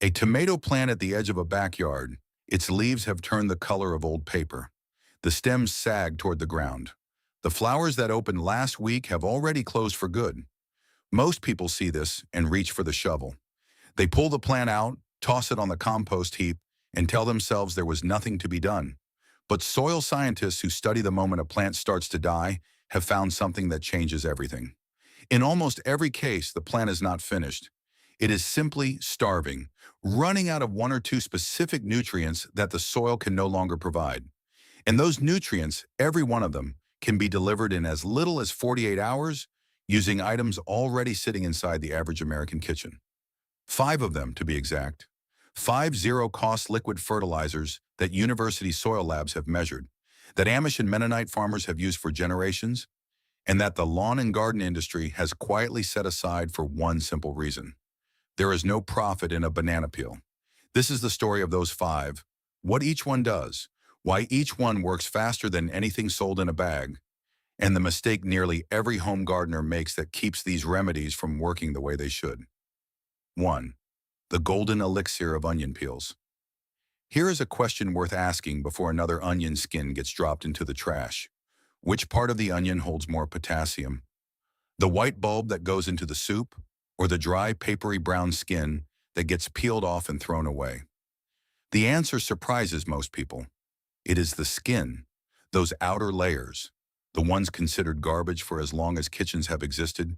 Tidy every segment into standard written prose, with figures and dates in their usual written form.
A tomato plant at the edge of a backyard. Its leaves have turned the color of old paper. The stems sag toward the ground. The flowers that opened last week have already closed for good. Most people see this and reach for the shovel. They pull the plant out, toss it on the compost heap, and tell themselves there was nothing to be done. But soil scientists who study the moment a plant starts to die have found something that changes everything. In almost every case, the plant is not finished. It is simply starving, running out of one or two specific nutrients that the soil can no longer provide. And those nutrients, every one of them, can be delivered in as little as 48 hours using items already sitting inside the average American kitchen. 5 of them, to be exact. 5 zero-cost liquid fertilizers that university soil labs have measured, that Amish and Mennonite farmers have used for generations, and that the lawn and garden industry has quietly set aside for one simple reason. There is no profit in a banana peel. This is the story of those 5, what each one does, why each one works faster than anything sold in a bag, and the mistake nearly every home gardener makes that keeps these remedies from working the way they should. 1. The golden elixir of onion peels. Here is a question worth asking before another onion skin gets dropped into the trash. Which part of the onion holds more potassium? The white bulb that goes into the soup, or the dry, papery brown skin that gets peeled off and thrown away? The answer surprises most people. It is the skin, those outer layers, the ones considered garbage for as long as kitchens have existed,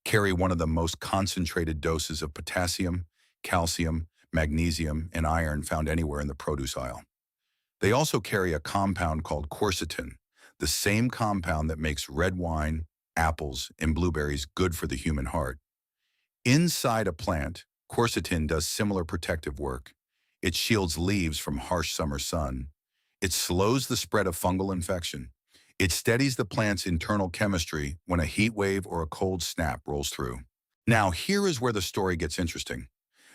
carry one of the most concentrated doses of potassium, calcium, magnesium, and iron found anywhere in the produce aisle. They also carry a compound called quercetin, the same compound that makes red wine, apples, and blueberries good for the human heart. Inside a plant, quercetin does similar protective work. It shields leaves from harsh summer sun. It slows the spread of fungal infection. It steadies the plant's internal chemistry when a heat wave or a cold snap rolls through. Now, here is where the story gets interesting,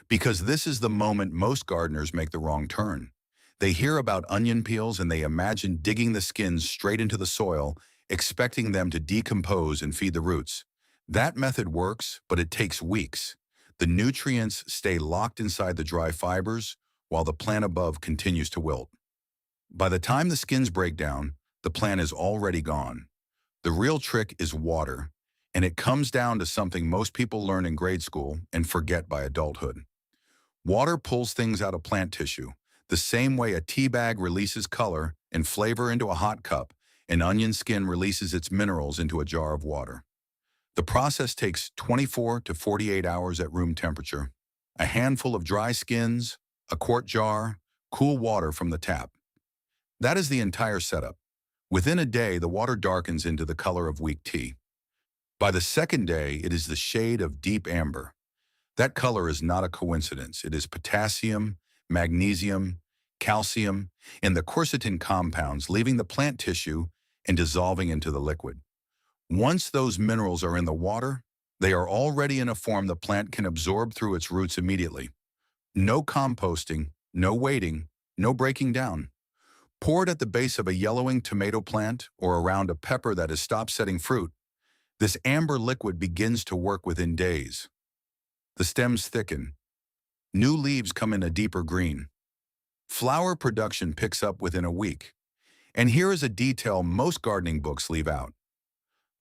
because this is the moment most gardeners make the wrong turn. They hear about onion peels and they imagine digging the skins straight into the soil, expecting them to decompose and feed the roots. That method works, but it takes weeks. The nutrients stay locked inside the dry fibers, while the plant above continues to wilt. By the time the skins break down, the plant is already gone. The real trick is water, and it comes down to something most people learn in grade school and forget by adulthood. Water pulls things out of plant tissue. The same way a tea bag releases color and flavor into a hot cup, an onion skin releases its minerals into a jar of water. The process takes 24 to 48 hours at room temperature. A handful of dry skins, a quart jar, cool water from the tap. That is the entire setup. Within a day, the water darkens into the color of weak tea. By the second day, it is the shade of deep amber. That color is not a coincidence. It is potassium, magnesium, calcium, and the quercetin compounds leaving the plant tissue and dissolving into the liquid. Once those minerals are in the water, they are already in a form the plant can absorb through its roots immediately. No composting, no waiting, no breaking down. Poured at the base of a yellowing tomato plant or around a pepper that has stopped setting fruit, this amber liquid begins to work within days. The stems thicken. New leaves come in a deeper green. Flower production picks up within a week. And here is a detail most gardening books leave out.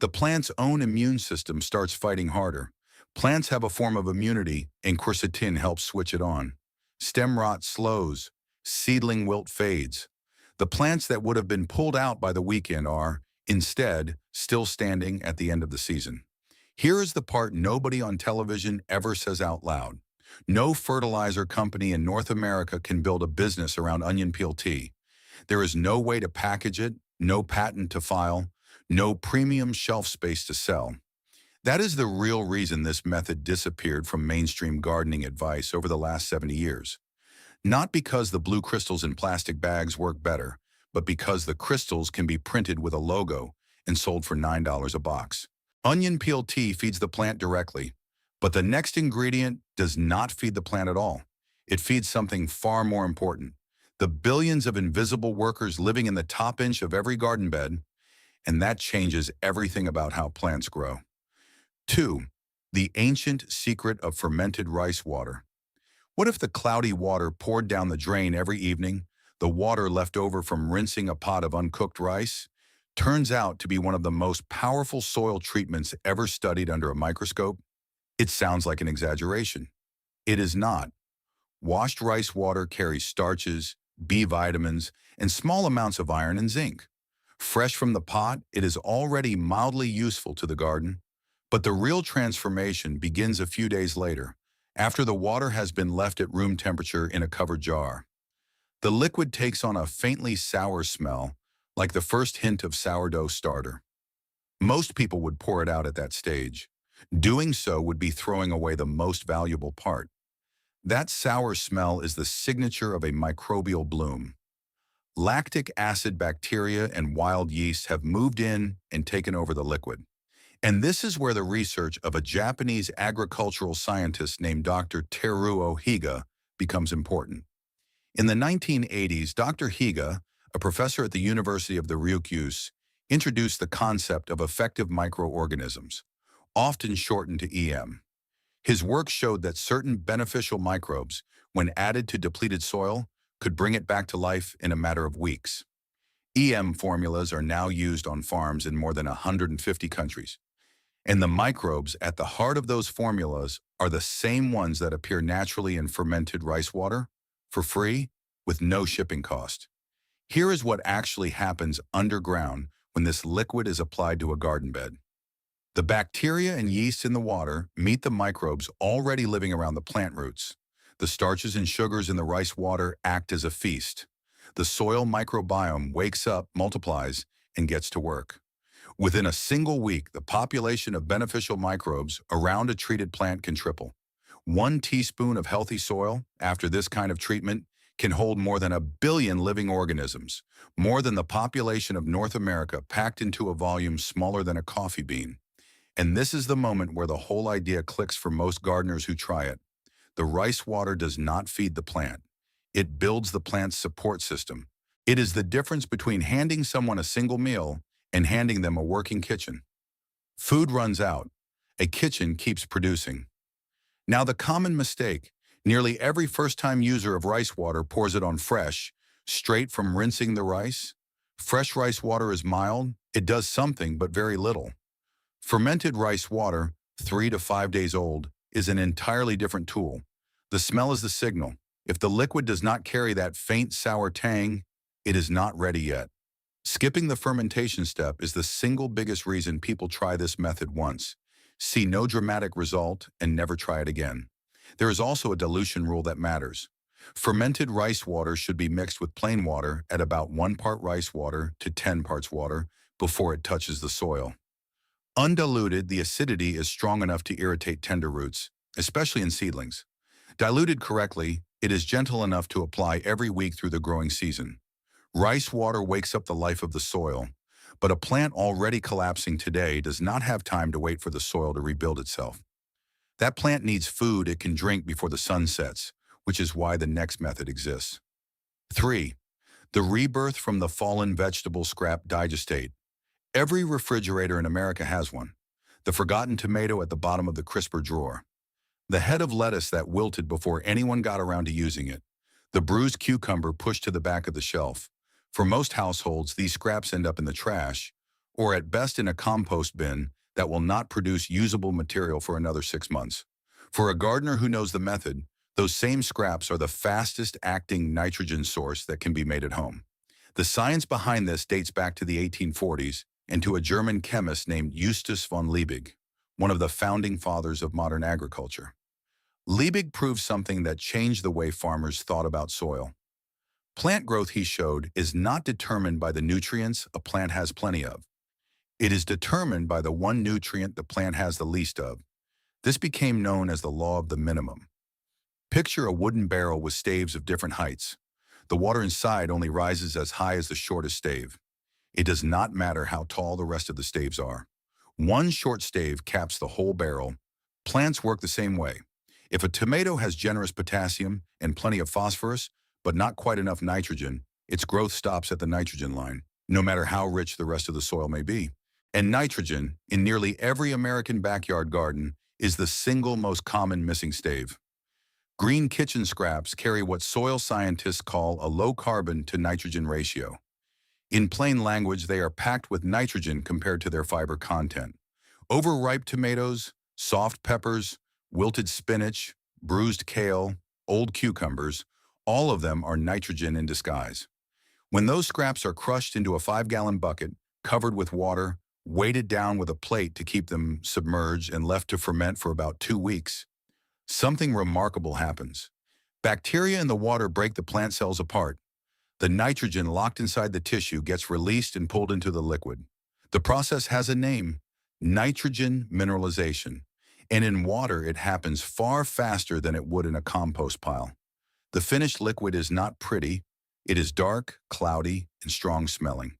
The plant's own immune system starts fighting harder. Plants have a form of immunity, and quercetin helps switch it on. Stem rot slows. Seedling wilt fades. The plants that would have been pulled out by the weekend are, instead, still standing at the end of the season. Here is the part nobody on television ever says out loud. No fertilizer company in North America can build a business around onion peel tea. There is no way to package it, no patent to file, no premium shelf space to sell. That is the real reason this method disappeared from mainstream gardening advice over the last 70 years. Not because the blue crystals in plastic bags work better, but because the crystals can be printed with a logo and sold for $9 a box. Onion peel tea feeds the plant directly, but the next ingredient does not feed the plant at all. It feeds something far more important: the billions of invisible workers living in the top inch of every garden bed, and that changes everything about how plants grow. 2. The ancient secret of fermented rice water. What if the cloudy water poured down the drain every evening, the water left over from rinsing a pot of uncooked rice, turns out to be one of the most powerful soil treatments ever studied under a microscope? It sounds like an exaggeration. It is not. Washed rice water carries starches, B vitamins, and small amounts of iron and zinc. Fresh from the pot, it is already mildly useful to the garden. But the real transformation begins a few days later, after the water has been left at room temperature in a covered jar. The liquid takes on a faintly sour smell, like the first hint of sourdough starter. Most people would pour it out at that stage. Doing so would be throwing away the most valuable part. That sour smell is the signature of a microbial bloom. Lactic acid bacteria and wild yeast have moved in and taken over the liquid. And this is where the research of a Japanese agricultural scientist named Dr. Teruo Higa becomes important. In the 1980s, Dr. Higa, a professor at the University of the Ryukyus, introduced the concept of effective microorganisms, often shortened to EM. His work showed that certain beneficial microbes, when added to depleted soil, could bring it back to life in a matter of weeks. EM formulas are now used on farms in more than 150 countries. And the microbes at the heart of those formulas are the same ones that appear naturally in fermented rice water, for free, with no shipping cost. Here is what actually happens underground when this liquid is applied to a garden bed. The bacteria and yeast in the water meet the microbes already living around the plant roots. The starches and sugars in the rice water act as a feast. The soil microbiome wakes up, multiplies, and gets to work. Within a single week, the population of beneficial microbes around a treated plant can triple. 1 teaspoon of healthy soil, after this kind of treatment, can hold more than 1 billion living organisms, more than the population of North America packed into a volume smaller than a coffee bean. And this is the moment where the whole idea clicks for most gardeners who try it. The rice water does not feed the plant. It builds the plant's support system. It is the difference between handing someone a single meal and handing them a working kitchen. Food runs out. A kitchen keeps producing. Now, the common mistake: nearly every first-time user of rice water pours it on fresh, straight from rinsing the rice. Fresh rice water is mild. It does something, but very little. Fermented rice water, 3 to 5 days old, is an entirely different tool. The smell is the signal. If the liquid does not carry that faint sour tang, it is not ready yet. Skipping the fermentation step is the single biggest reason people try this method once, see no dramatic result, and never try it again. There is also a dilution rule that matters. Fermented rice water should be mixed with plain water at about 1 part rice water to 10 parts water before it touches the soil. Undiluted, the acidity is strong enough to irritate tender roots, especially in seedlings. Diluted correctly, it is gentle enough to apply every week through the growing season. Rice water wakes up the life of the soil, but a plant already collapsing today does not have time to wait for the soil to rebuild itself. That plant needs food it can drink before the sun sets, which is why the next method exists. 3. The rebirth from the fallen vegetable scrap digestate. Every refrigerator in America has one. The forgotten tomato at the bottom of the crisper drawer. The head of lettuce that wilted before anyone got around to using it. The bruised cucumber pushed to the back of the shelf. For most households, these scraps end up in the trash, or at best in a compost bin that will not produce usable material for another 6 months. For a gardener who knows the method, those same scraps are the fastest acting nitrogen source that can be made at home. The science behind this dates back to the 1840s and to a German chemist named Justus von Liebig, one of the founding fathers of modern agriculture. Liebig proved something that changed the way farmers thought about soil. Plant growth, he showed, is not determined by the nutrients a plant has plenty of. It is determined by the one nutrient the plant has the least of. This became known as the law of the minimum. Picture a wooden barrel with staves of different heights. The water inside only rises as high as the shortest stave. It does not matter how tall the rest of the staves are. One short stave caps the whole barrel. Plants work the same way. If a tomato has generous potassium and plenty of phosphorus, but not quite enough nitrogen, its growth stops at the nitrogen line, no matter how rich the rest of the soil may be. And nitrogen, in nearly every American backyard garden, is the single most common missing stave. Green kitchen scraps carry what soil scientists call a low carbon to nitrogen ratio. In plain language, they are packed with nitrogen compared to their fiber content. Overripe tomatoes, soft peppers, wilted spinach, bruised kale, old cucumbers, all of them are nitrogen in disguise. When those scraps are crushed into a 5-gallon bucket, covered with water, weighted down with a plate to keep them submerged and left to ferment for about 2 weeks, something remarkable happens. Bacteria in the water break the plant cells apart. The nitrogen locked inside the tissue gets released and pulled into the liquid. The process has a name: nitrogen mineralization. And in water, it happens far faster than it would in a compost pile. The finished liquid is not pretty. It is dark, cloudy, and strong-smelling.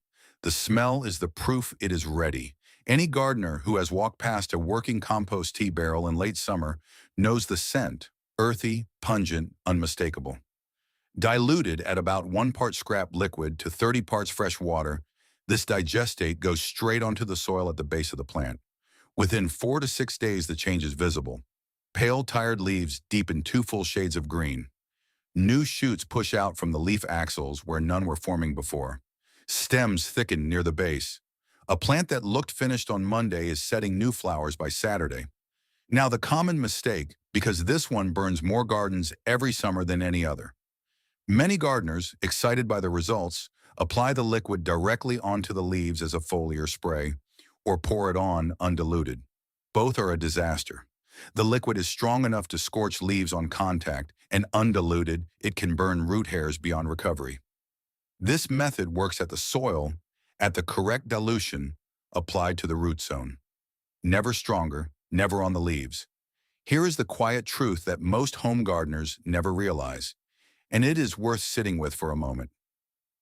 The smell is the proof it is ready. Any gardener who has walked past a working compost tea barrel in late summer knows the scent: earthy, pungent, unmistakable. Diluted at about 1 part scrap liquid to 30 parts fresh water, this digestate goes straight onto the soil at the base of the plant. Within 4 to 6 days, the change is visible. Pale, tired leaves deepen 2 full shades of green. New shoots push out from the leaf axils where none were forming before. Stems thicken near the base. A plant that looked finished on Monday is setting new flowers by Saturday. Now, the common mistake, because this one burns more gardens every summer than any other. Many gardeners, excited by the results, apply the liquid directly onto the leaves as a foliar spray, or pour it on undiluted. Both are a disaster. The liquid is strong enough to scorch leaves on contact, and undiluted, it can burn root hairs beyond recovery. This method works at the soil, at the correct dilution, applied to the root zone. Never stronger, never on the leaves. Here is the quiet truth that most home gardeners never realize, and it is worth sitting with for a moment.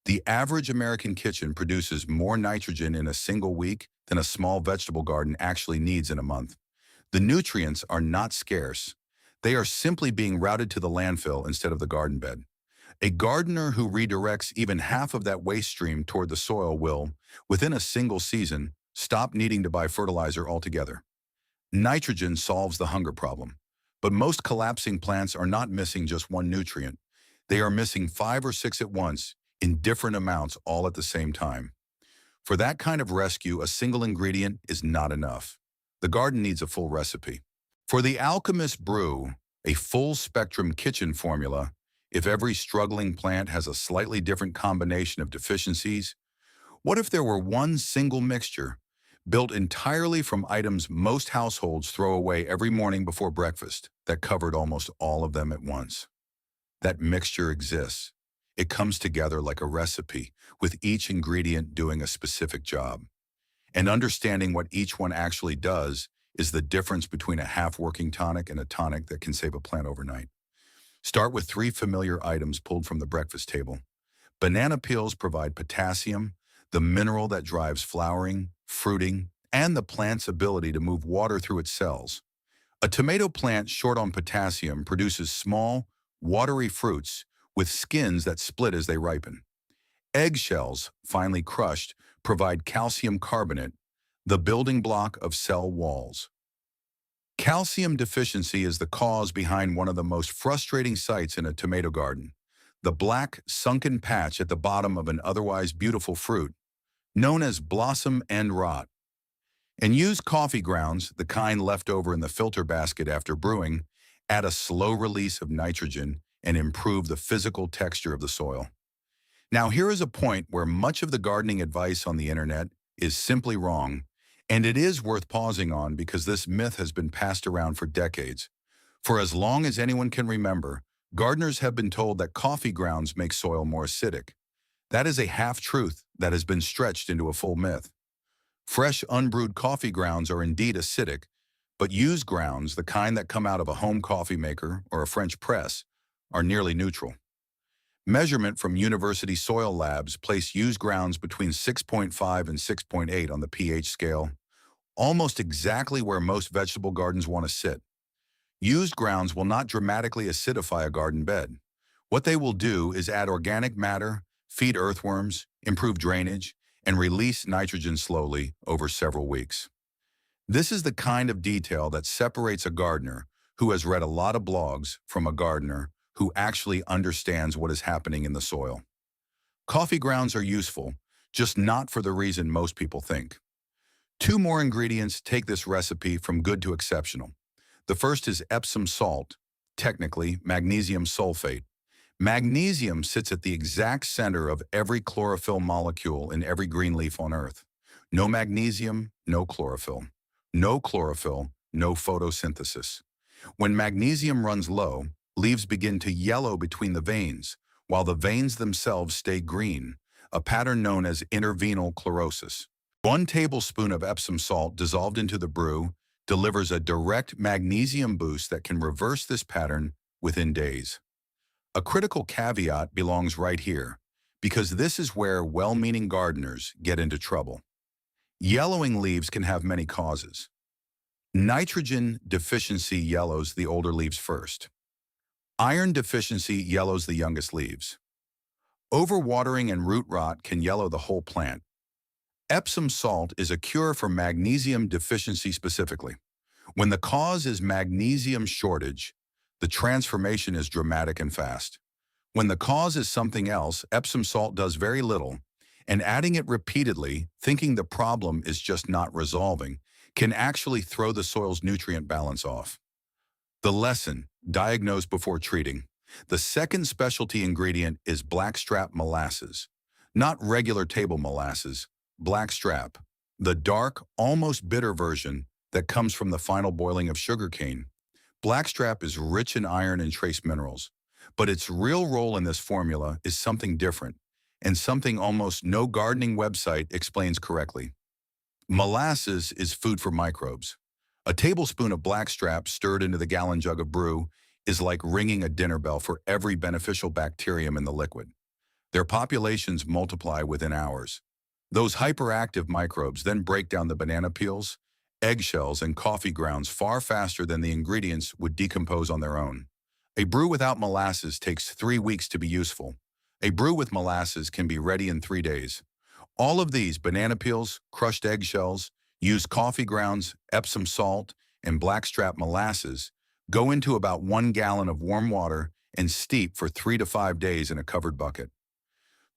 The average American kitchen produces more nitrogen in a single week than a small vegetable garden actually needs in a month. The nutrients are not scarce. They are simply being routed to the landfill instead of the garden bed. A gardener who redirects even half of that waste stream toward the soil will, within a single season, stop needing to buy fertilizer altogether. Nitrogen solves the hunger problem, but most collapsing plants are not missing just one nutrient. They are missing 5 or 6 at once, in different amounts all at the same time. For that kind of rescue, a single ingredient is not enough. The garden needs a full recipe. For the alchemist brew, a full-spectrum kitchen formula, if every struggling plant has a slightly different combination of deficiencies, what if there were one single mixture, built entirely from items most households throw away every morning before breakfast, that covered almost all of them at once? That mixture exists. It comes together like a recipe, with each ingredient doing a specific job. And understanding what each one actually does is the difference between a half-working tonic and a tonic that can save a plant overnight. Start with 3 familiar items pulled from the breakfast table. Banana peels provide potassium, the mineral that drives flowering, fruiting, and the plant's ability to move water through its cells. A tomato plant short on potassium produces small, watery fruits with skins that split as they ripen. Eggshells, finely crushed, provide calcium carbonate, the building block of cell walls. Calcium deficiency is the cause behind one of the most frustrating sights in a tomato garden: the black, sunken patch at the bottom of an otherwise beautiful fruit, known as blossom end rot. And used coffee grounds, the kind left over in the filter basket after brewing, add a slow release of nitrogen and improve the physical texture of the soil. Now, here is a point where much of the gardening advice on the internet is simply wrong, and it is worth pausing on because this myth has been passed around for decades. For as long as anyone can remember, gardeners have been told that coffee grounds make soil more acidic. That is a half-truth that has been stretched into a full myth. Fresh, unbrewed coffee grounds are indeed acidic, but used grounds, the kind that come out of a home coffee maker or a French press, are nearly neutral. Measurement from university soil labs place used grounds between 6.5 and 6.8 on the pH scale, almost exactly where most vegetable gardens want to sit. Used grounds will not dramatically acidify a garden bed. What they will do is add organic matter, feed earthworms, improve drainage, and release nitrogen slowly over several weeks. This is the kind of detail that separates a gardener who has read a lot of blogs from a gardener who actually understands what is happening in the soil. Coffee grounds are useful, just not for the reason most people think. Two more ingredients take this recipe from good to exceptional. The first is Epsom salt, technically magnesium sulfate. Magnesium sits at the exact center of every chlorophyll molecule in every green leaf on Earth. No magnesium, no chlorophyll. No chlorophyll, no photosynthesis. When magnesium runs low, leaves begin to yellow between the veins, while the veins themselves stay green, a pattern known as intervenal chlorosis. 1 tablespoon of Epsom salt dissolved into the brew delivers a direct magnesium boost that can reverse this pattern within days. A critical caveat belongs right here, because this is where well-meaning gardeners get into trouble. Yellowing leaves can have many causes. Nitrogen deficiency yellows the older leaves first. Iron deficiency yellows the youngest leaves. Overwatering and root rot can yellow the whole plant. Epsom salt is a cure for magnesium deficiency specifically. When the cause is magnesium shortage, the transformation is dramatic and fast. When the cause is something else, Epsom salt does very little, and adding it repeatedly, thinking the problem is just not resolving, can actually throw the soil's nutrient balance off. The lesson: diagnose before treating. The second specialty ingredient is blackstrap molasses. Not regular table molasses, blackstrap, the dark, almost bitter version that comes from the final boiling of sugarcane. Blackstrap is rich in iron and trace minerals, but its real role in this formula is something different, and something almost no gardening website explains correctly. Molasses is food for microbes. A tablespoon of blackstrap stirred into the gallon jug of brew is like ringing a dinner bell for every beneficial bacterium in the liquid. Their populations multiply within hours. Those hyperactive microbes then break down the banana peels, eggshells, and coffee grounds far faster than the ingredients would decompose on their own. A brew without molasses takes 3 weeks to be useful. A brew with molasses can be ready in 3 days. All of these, banana peels, crushed eggshells, used coffee grounds, Epsom salt, and blackstrap molasses, go into about 1 gallon of warm water and steep for 3 to 5 days in a covered bucket.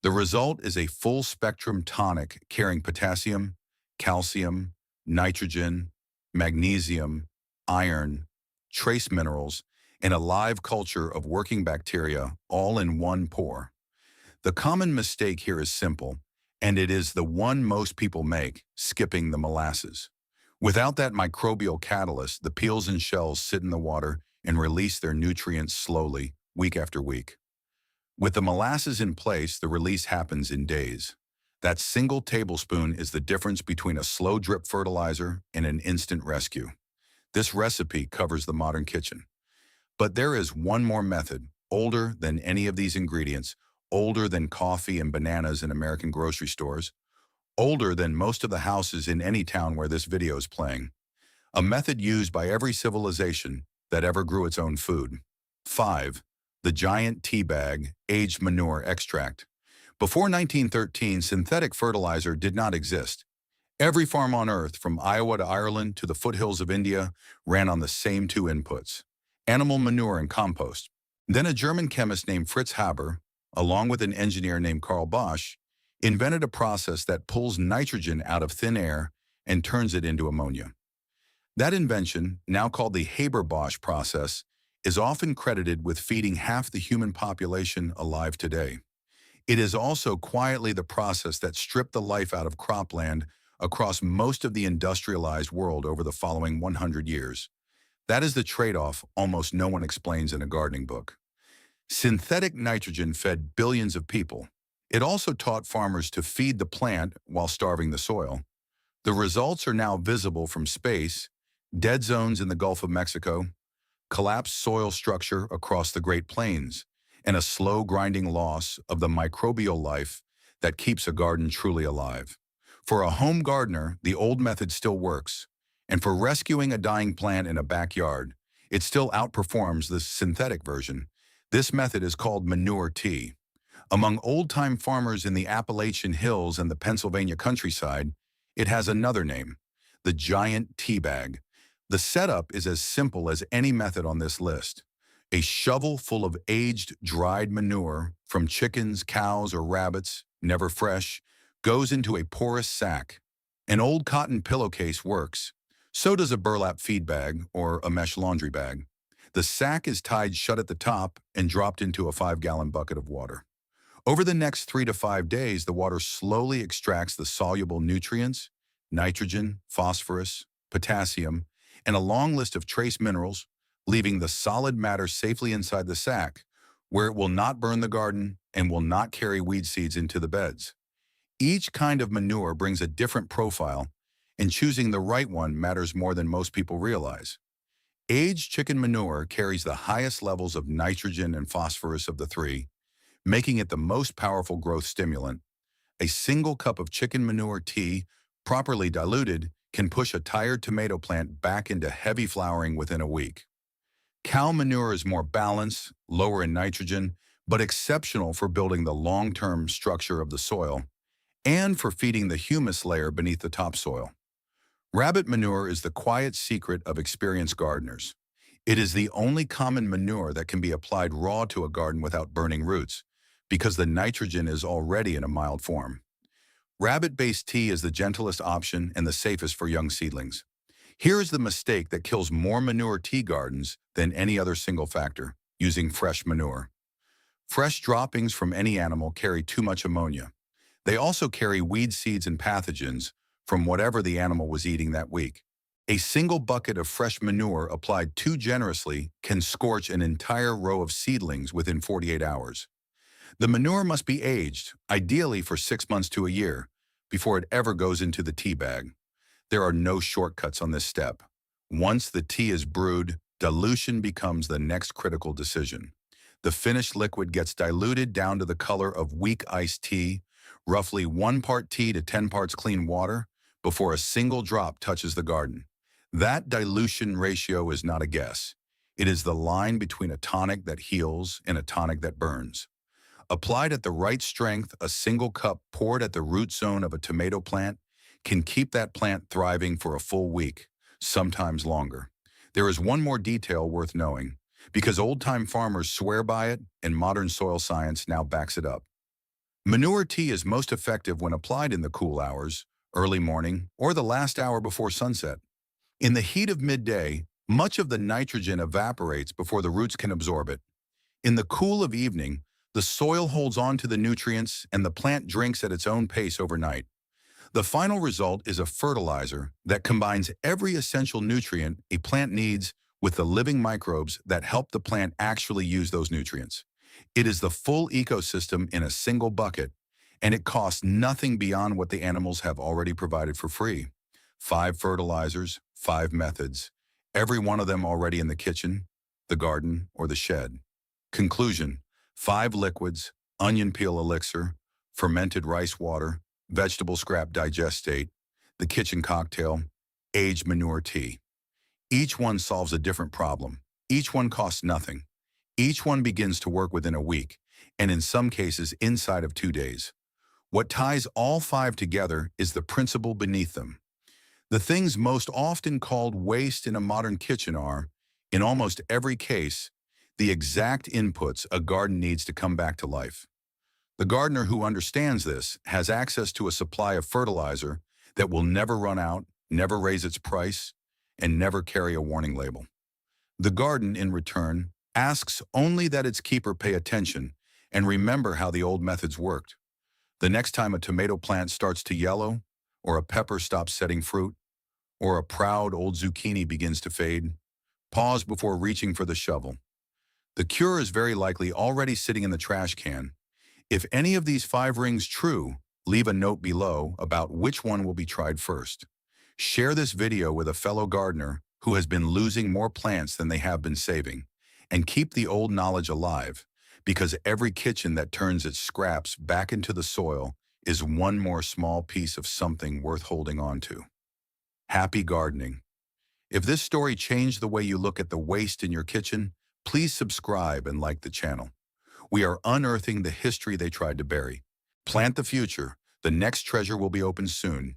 The result is a full-spectrum tonic carrying potassium, calcium, nitrogen, magnesium, iron, trace minerals, and a live culture of working bacteria all in one pour. The common mistake here is simple, and it is the one most people make: skipping the molasses. Without that microbial catalyst, the peels and shells sit in the water and release their nutrients slowly, week after week. With the molasses in place, the release happens in days. That single tablespoon is the difference between a slow drip fertilizer and an instant rescue. This recipe covers the modern kitchen. But there is one more method, older than any of these ingredients, older than coffee and bananas in American grocery stores, older than most of the houses in any town where this video is playing. A method used by every civilization that ever grew its own food. 5. The giant tea bag, aged manure extract. Before 1913, synthetic fertilizer did not exist. Every farm on Earth, from Iowa to Ireland to the foothills of India, ran on the same 2 inputs: animal manure and compost. Then a German chemist named Fritz Haber, along with an engineer named Karl Bosch, invented a process that pulls nitrogen out of thin air and turns it into ammonia. That invention, now called the Haber-Bosch process, is often credited with feeding half the human population alive today. It is also quietly the process that stripped the life out of cropland across most of the industrialized world over the following 100 years. That is the trade-off almost no one explains in a gardening book. Synthetic nitrogen fed billions of people. It also taught farmers to feed the plant while starving the soil. The results are now visible from space: dead zones in the Gulf of Mexico, collapsed soil structure across the Great Plains, and a slow grinding loss of the microbial life that keeps a garden truly alive. For a home gardener, the old method still works, and for rescuing a dying plant in a backyard, it still outperforms the synthetic version. This method is called manure tea. Among old-time farmers in the Appalachian Hills and the Pennsylvania countryside, it has another name: the giant tea bag. The setup is as simple as any method on this list. A shovel full of aged, dried manure from chickens, cows, or rabbits, never fresh, goes into a porous sack. An old cotton pillowcase works. So does a burlap feed bag or a mesh laundry bag. The sack is tied shut at the top and dropped into a 5-gallon bucket of water. Over the next 3 to 5 days, the water slowly extracts the soluble nutrients, nitrogen, phosphorus, potassium, and a long list of trace minerals, leaving the solid matter safely inside the sack, where it will not burn the garden and will not carry weed seeds into the beds. Each kind of manure brings a different profile, and choosing the right one matters more than most people realize. Aged chicken manure carries the highest levels of nitrogen and phosphorus of the three, making it the most powerful growth stimulant. A single cup of chicken manure tea, properly diluted, can push a tired tomato plant back into heavy flowering within a week. Cow manure is more balanced, lower in nitrogen, but exceptional for building the long-term structure of the soil and for feeding the humus layer beneath the topsoil. Rabbit manure is the quiet secret of experienced gardeners. It is the only common manure that can be applied raw to a garden without burning roots, because the nitrogen is already in a mild form. Rabbit-based tea is the gentlest option and the safest for young seedlings. Here is the mistake that kills more manure tea gardens than any other single factor: using fresh manure. Fresh droppings from any animal carry too much ammonia. They also carry weed seeds and pathogens from whatever the animal was eating that week. A single bucket of fresh manure applied too generously can scorch an entire row of seedlings within 48 hours. The manure must be aged, ideally for 6 months to a year, before it ever goes into the tea bag. There are no shortcuts on this step. Once the tea is brewed, dilution becomes the next critical decision. The finished liquid gets diluted down to the color of weak iced tea, roughly 1 part tea to 10 parts clean water, before a single drop touches the garden. That dilution ratio is not a guess. It is the line between a tonic that heals and a tonic that burns. Applied at the right strength, a single cup poured at the root zone of a tomato plant can keep that plant thriving for a full week, sometimes longer. There is one more detail worth knowing, because old-time farmers swear by it and modern soil science now backs it up. Manure tea is most effective when applied in the cool hours, early morning, or the last hour before sunset. In the heat of midday, much of the nitrogen evaporates before the roots can absorb it. In the cool of evening, the soil holds on to the nutrients and the plant drinks at its own pace overnight. The final result is a fertilizer that combines every essential nutrient a plant needs with the living microbes that help the plant actually use those nutrients. It is the full ecosystem in a single bucket, and it costs nothing beyond what the animals have already provided for free. 5 fertilizers, 5 methods, every one of them already in the kitchen, the garden, or the shed. Conclusion: 5 liquids: onion peel elixir, fermented rice water, vegetable scrap digestate, the kitchen cocktail, aged manure tea. Each one solves a different problem. Each one costs nothing. Each one begins to work within a week, and in some cases inside of 2 days. What ties all 5 together is the principle beneath them. The things most often called waste in a modern kitchen are, in almost every case, the exact inputs a garden needs to come back to life. The gardener who understands this has access to a supply of fertilizer that will never run out, never raise its price, and never carry a warning label. The garden, in return, asks only that its keeper pay attention and remember how the old methods worked. The next time a tomato plant starts to yellow, or a pepper stops setting fruit, or a proud old zucchini begins to fade, pause before reaching for the shovel. The cure is very likely already sitting in the trash can. If any of these 5 rings true, leave a note below about which one will be tried first. Share this video with a fellow gardener who has been losing more plants than they have been saving, and keep the old knowledge alive, because every kitchen that turns its scraps back into the soil is one more small piece of something worth holding on to. Happy gardening. If this story changed the way you look at the waste in your kitchen, please subscribe and like the channel. We are unearthing the history they tried to bury. Plant the future. The next treasure will be opened soon.